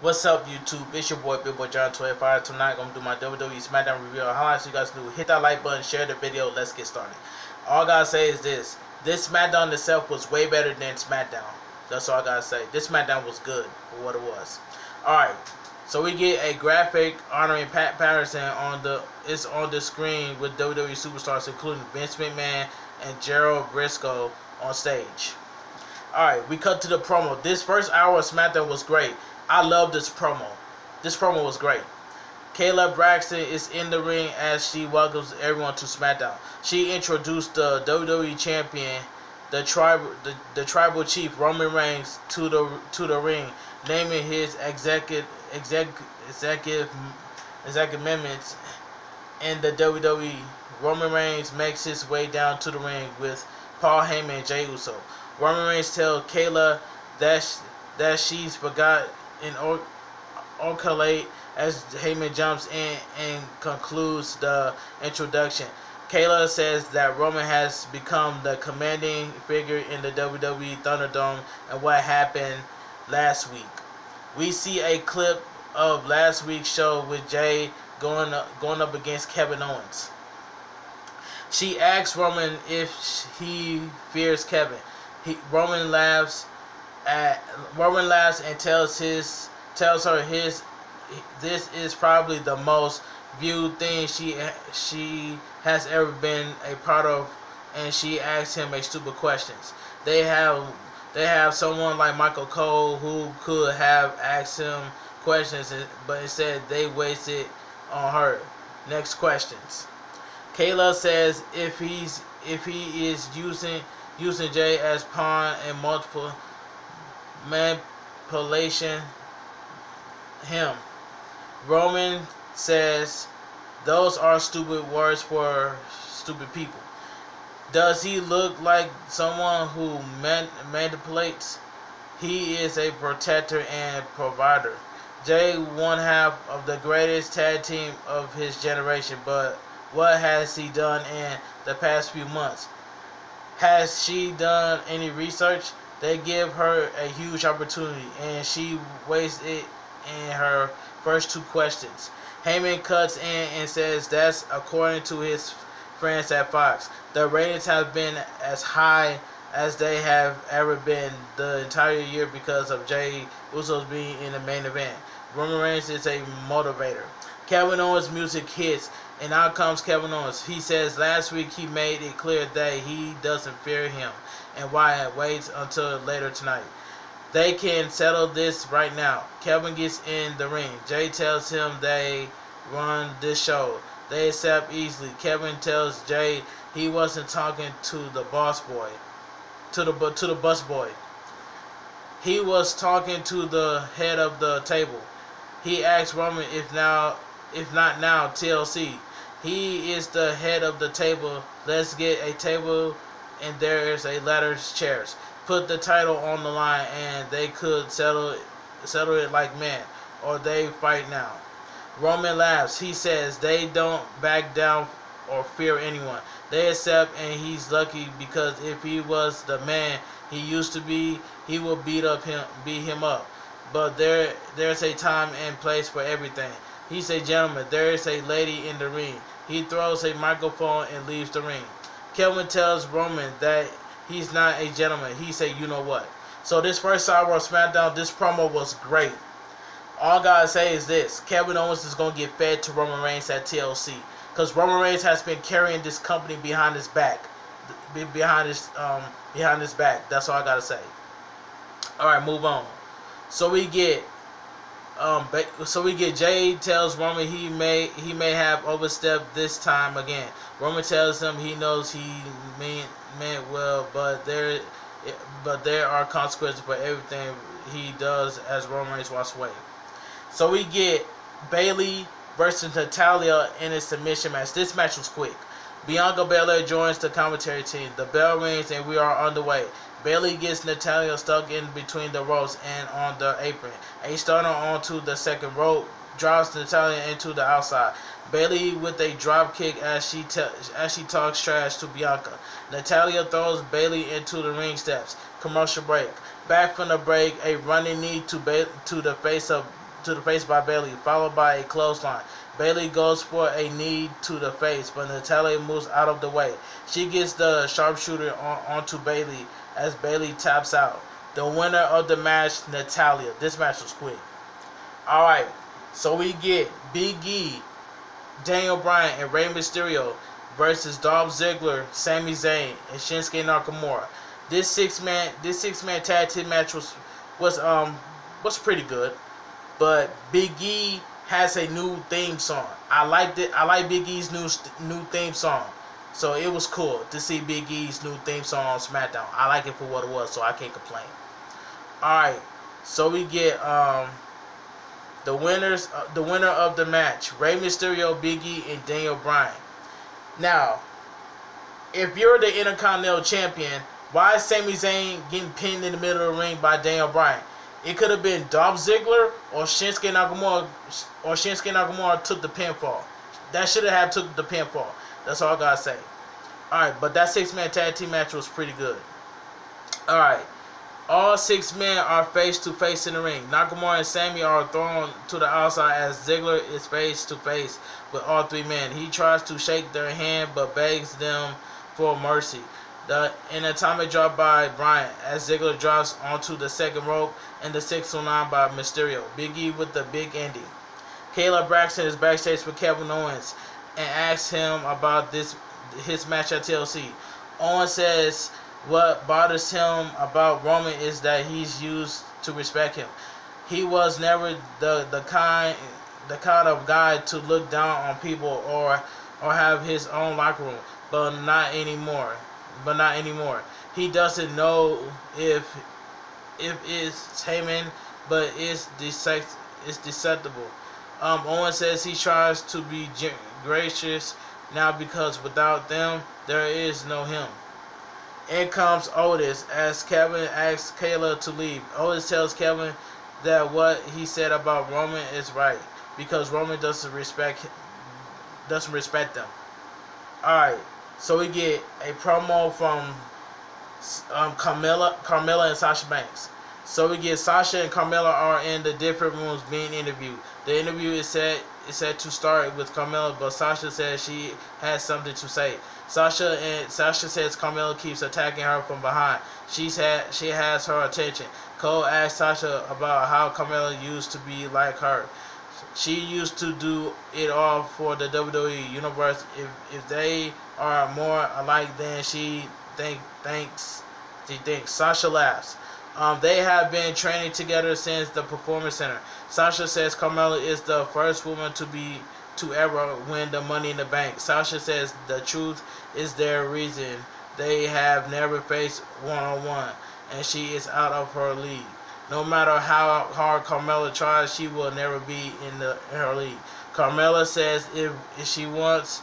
What's up, YouTube? It's your boy, Big Boy John 25. Tonight, I'm gonna do my WWE Smackdown review. Highlights you guys do. Hit that like button, share the video. Let's get started. All I gotta say is this: this Smackdown itself was way better than Smackdown. That's all I gotta say. This Smackdown was good for what it was. All right, so we get a graphic honoring Pat Patterson on the screen with WWE superstars including Vince McMahon and Gerald Briscoe on stage. Alright, we cut to the promo. This first hour of SmackDown was great. I love this promo. This promo was great. Kayla Braxton is in the ring as she welcomes everyone to SmackDown. She introduced the WWE Champion, the tribal chief Roman Reigns, to the ring, naming his executive amendments in the WWE. Roman Reigns makes his way down to the ring with Paul Heyman and Jey Uso. Roman Reigns tells Kayla that she's forgot in Orcolate as Heyman jumps in and concludes the introduction. Kayla says that Roman has become the commanding figure in the WWE Thunderdome and what happened last week. We see a clip of last week's show with Jey going up against Kevin Owens. She asks Roman if he fears Kevin. Roman laughs and tells her this is probably the most viewed thing she has ever been a part of, and she asks him a stupid questions. They have someone like Michael Cole who could have asked him questions, but instead they wasted on her. Next questions. Kayla says if he is using Jey as pawn and multiple manipulation him. Roman says those are stupid words for stupid people. Does he look like someone who manipulates? He is a protector and provider. Jey, one half of the greatest tag team of his generation, but what has he done in the past few months? Has she done any research? They give her a huge opportunity, and she wastes it in her first two questions. Heyman cuts in and says that's according to his friends at Fox. The ratings have been as high as they have ever been the entire year because of Jey Uso being in the main event. Roman Reigns is a motivator. Kevin Owens' music hits, and out comes Kevin Owens. He says last week he made it clear that he doesn't fear him, and Wyatt waits until later tonight. They can settle this right now. Kevin gets in the ring. Jey tells him they run this show. They accept easily. Kevin tells Jey he wasn't talking to the boss boy, to the bus boy. He was talking to the head of the table. He asks Roman if not now, TLC. He is the head of the table. Let's get a table and there is a ladder chairs. Put the title on the line and they could settle it like men, or they fight now. Roman laughs. He says they don't back down or fear anyone. They accept, and he's lucky because if he was the man he used to be, he would beat him up. But there's a time and place for everything. He's a gentleman. There is a lady in the ring. He throws a microphone and leaves the ring. Kevin tells Roman that he's not a gentleman. He said, you know what? So this first hour of SmackDown, this promo was great. All I gotta say is this: Kevin Owens is gonna get fed to Roman Reigns at TLC, because Roman Reigns has been carrying this company behind his back, behind his back. That's all I gotta say. All right, move on. So we get Jey tells Roman he may have overstepped this time again. Roman tells him he knows he meant well, but there are consequences for everything he does as Roman Reigns walks away. So we get Bayley versus Natalya in a submission match. This match was quick. Bianca Belair joins the commentary team. The bell rings and we are underway. Bayley gets Natalya stuck in between the ropes and on the apron. A stunner onto the second rope drops Natalya into the outside. Bayley with a drop kick as she talks trash to Bianca. Natalya throws Bayley into the ring steps. Commercial break. Back from the break, a running knee to the face of to the face by Bayley, followed by a clothesline. Bayley goes for a knee to the face, but Natalya moves out of the way. She gets the sharpshooter onto Bayley as Bayley taps out. The winner of the match, Natalya. This match was quick. Alright, so we get BigE, Daniel Bryan, and Rey Mysterio versus Dolph Ziggler, Sami Zayn, and Shinsuke Nakamura. This six man tag team match was pretty good, but BigE has a new theme song. I liked it. I like BigE's new theme song, so it was cool to see BigE's new theme song on SmackDown. I like it for what it was, so I can't complain. All right, so we get the winner of the match: Rey Mysterio, BigE, and Daniel Bryan. Now, if you're the Intercontinental Champion, why is Sami Zayn getting pinned in the middle of the ring by Daniel Bryan? It could have been Dolph Ziggler or Shinsuke Nakamura, took the pinfall. That should have took the pinfall. That's all I gotta say. Alright, but that 6-man tag team match was pretty good. Alright. All 6 men are face to face in the ring. Nakamura and Sami are thrown to the outside as Ziggler is face to face with all 3 men. He tries to shake their hand but begs them for mercy. An atomic drop by Bryan as Ziggler drops onto the second rope, and the 619 by Mysterio. BigE with the big ending. Kayla Braxton is backstage with Kevin Owens and asks him about his match at TLC. Owens says what bothers him about Roman is that he's used to respect him. He was never the kind of guy to look down on people or have his own locker room, but not anymore. He doesn't know if it's Heyman, but it's deceptible. Owen says he tries to be gracious now because without them, there is no him. In comes Otis as Kevin asks Kayla to leave. Otis tells Kevin that what he said about Roman is right because Roman doesn't respect them. Alright, so we get a promo from Carmella and Sasha Banks. So we get Sasha and Carmella are in the different rooms being interviewed. The interview is set to start with Carmella, but Sasha says she has something to say. Sasha says Carmella keeps attacking her from behind. She has her attention. Cole asks Sasha about how Carmella used to be like her. She used to do it all for the WWE Universe. If they are more alike than she thinks. Sasha laughs. They have been training together since the Performance Center. Sasha says Carmella is the first woman to ever win the Money in the Bank. Sasha says the truth is their reason they have never faced one-on-one, and she is out of her league. No matter how hard Carmella tries, she will never be in her league. Carmella says if she wants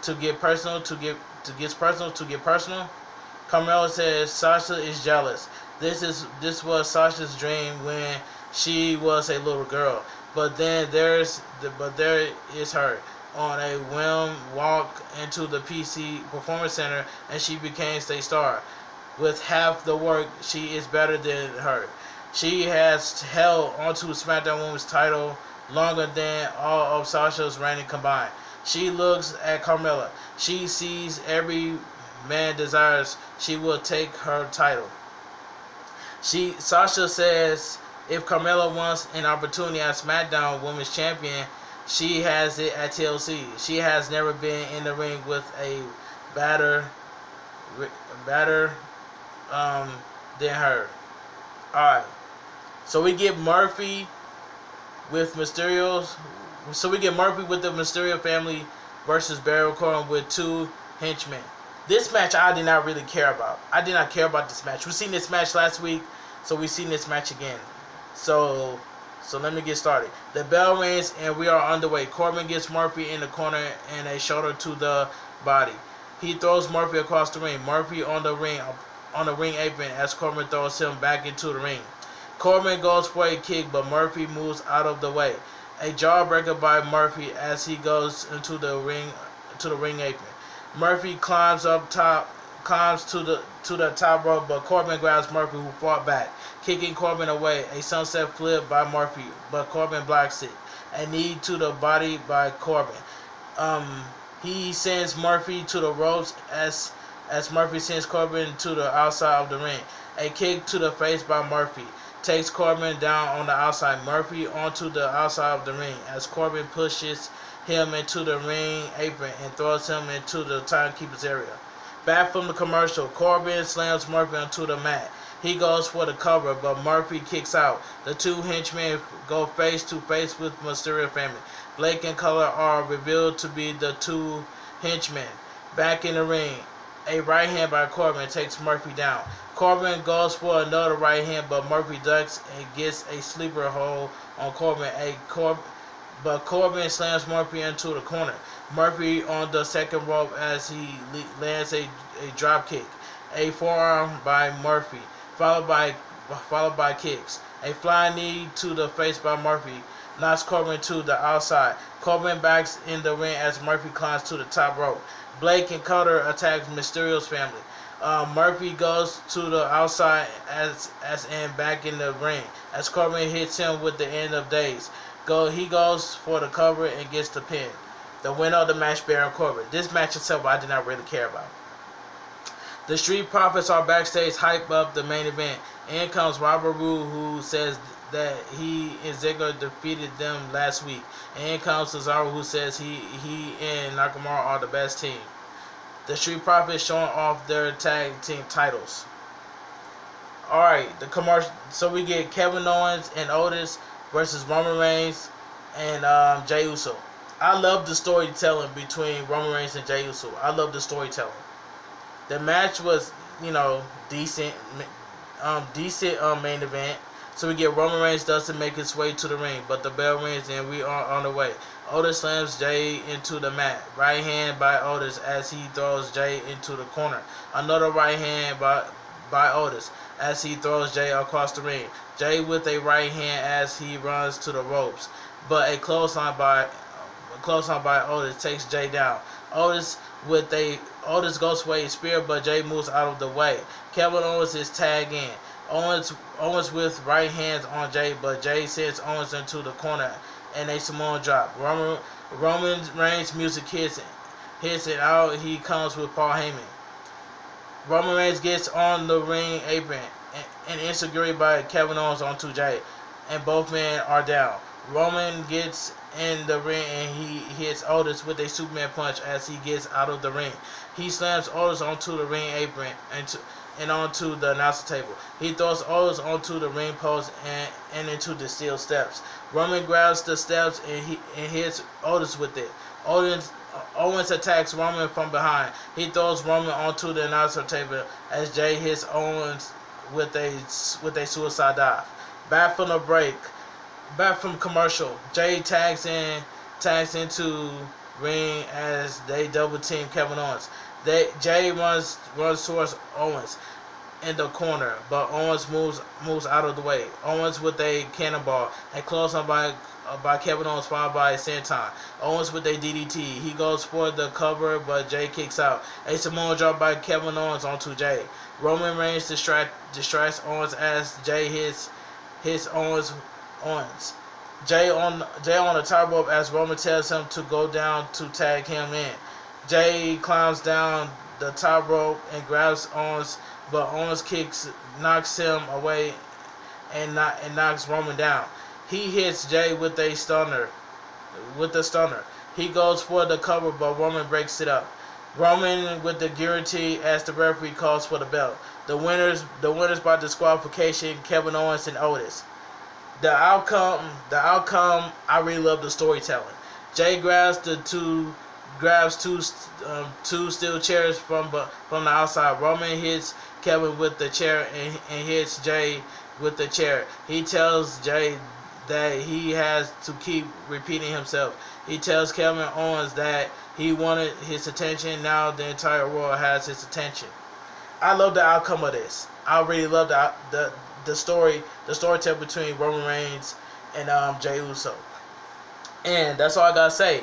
to get personal, to get personal. Carmella says Sasha is jealous. This was Sasha's dream when she was a little girl. But there is her on a whim walk into the PC Performance Center and she became a star. With half the work, she is better than her. She has held onto SmackDown Women's title longer than all of Sasha's reigning combined. She looks at Carmella. She sees every man desires. She will take her title. Sasha says if Carmella wants an opportunity as SmackDown Women's Champion, she has it at TLC. She has never been in the ring with a better than her. Alright. So we get Murphy with Mysterio's. So we get Murphy with the Mysterio family versus Baron Corbin with 2 henchmen. This match I did not really care about. I did not care about this match. We seen this match last week, so we seen this match again. So let me get started. The bell rings and we are underway. Corbin gets Murphy in the corner and a shoulder to the body. He throws Murphy across the ring. Murphy on the ring apron as Corbin throws him back into the ring. Corbin goes for a kick, but Murphy moves out of the way. A jawbreaker by Murphy as he goes into the ring apron. Murphy climbs to the top rope, but Corbin grabs Murphy, who fought back. kicking Corbin away. A sunset flip by Murphy, but Corbin blocks it. A knee to the body by Corbin. He sends Murphy to the ropes as Murphy sends Corbin to the outside of the ring. A kick to the face by Murphy takes Corbin down on the outside. Murphy onto the outside of the ring as Corbin pushes him into the ring apron and throws him into the timekeeper's area. Back from the commercial, Corbin slams Murphy onto the mat. He goes for the cover, but Murphy kicks out. The two henchmen go face to face with Mysterio family. Blake and Color are revealed to be the two henchmen. Back in the ring, a right hand by Corbin takes Murphy down. Corbin goes for another right hand, but Murphy ducks and gets a sleeper hold on Corbin. But Corbin slams Murphy into the corner. Murphy on the second rope as he lands a drop kick. A forearm by Murphy, followed by kicks. A flying knee to the face by Murphy knocks Corbin to the outside. Corbin backs in the ring as Murphy climbs to the top rope. Blake and Cutter attack Mysterio's family. Murphy goes to the outside as and back in the ring as Corbin hits him with the end of days. He goes for the cover and gets the pin. The winner of the match, Baron Corbin. This match itself, I did not really care about. The Street Profits are backstage, hype up the main event. In comes Robert Roode, who says that he and Ziggler defeated them last week. And in comes Cesaro, who says he and Nakamura are the best team. The Street Profits showing off their tag team titles. Alright, the commercial. So we get Kevin Owens and Otis versus Roman Reigns and Jey Uso. I love the storytelling between Roman Reigns and Jey Uso. I love the storytelling. The match was, decent main event. So we get Roman Reigns doesn't make his way to the ring, but the bell rings and we are on the way. Otis slams Jey into the mat. Right hand by Otis as he throws Jey into the corner. Another right hand by Otis as he throws Jey across the ring. Jey with a right hand as he runs to the ropes, but a clothesline by Otis takes Jey down. Otis goes for a spear, but Jey moves out of the way. Kevin Owens is tagged in. Owens with right hands on Jey, but Jey sends Owens into the corner and a Samoan drop. Roman Reigns' music hits it out. He comes with Paul Heyman. Roman Reigns gets on the ring apron and insecurity by Kevin Owens onto Jey, and both men are down. Roman gets in the ring and he hits Otis with a Superman punch as he gets out of the ring. He slams Otis onto the ring apron and onto the announcer table. He throws Otis onto the ring post and into the steel steps. Roman grabs the steps and hits Otis with it. Owens attacks Roman from behind. He throws Roman onto the announcer table as Jey hits Owens with a suicide dive. Back from commercial, Jey tags into ring as they double team Kevin Owens. Jey runs towards Owens in the corner, but Owens moves out of the way. Owens with a cannonball and close on by Kevin Owens, followed by a senton. Owens with a DDT. He goes for the cover, but Jey kicks out. A Samoan drop by Kevin Owens onto Jey. Roman Reigns distracts Owens as Jey hits Owens. Jey on the top rope as Roman tells him to go down to tag him in. Jey climbs down the top rope and grabs Owens, but Owens knocks him away and knocks Roman down. He hits Jey with a stunner. He goes for the cover, but Roman breaks it up. Roman with the guarantee as the referee calls for the belt. The winners by disqualification, Kevin Owens and Otis. The outcome, I really love the storytelling. Jey grabs two steel chairs from the outside. Roman hits Kevin with the chair and hits Jey with the chair. He tells Jey that he has to keep repeating himself. He tells Kevin Owens that he wanted his attention. Now the entire world has his attention. I love the outcome of this. I really love the storytelling between Roman Reigns and Jey Uso. And that's all I gotta say.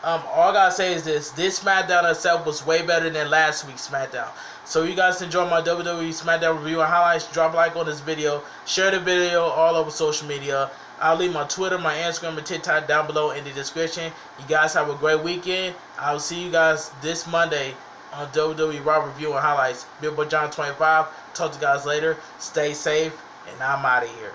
All I gotta say is this SmackDown itself was way better than last week's SmackDown. So you guys enjoy my WWE SmackDown review and highlights. Drop a like on this video. Share the video all over social media. I'll leave my Twitter, my Instagram, and TikTok down below in the description. You guys have a great weekend. I'll see you guys this Monday on WWE Raw review and highlights. Billboard John 25. Talk to you guys later. Stay safe, and I'm out of here.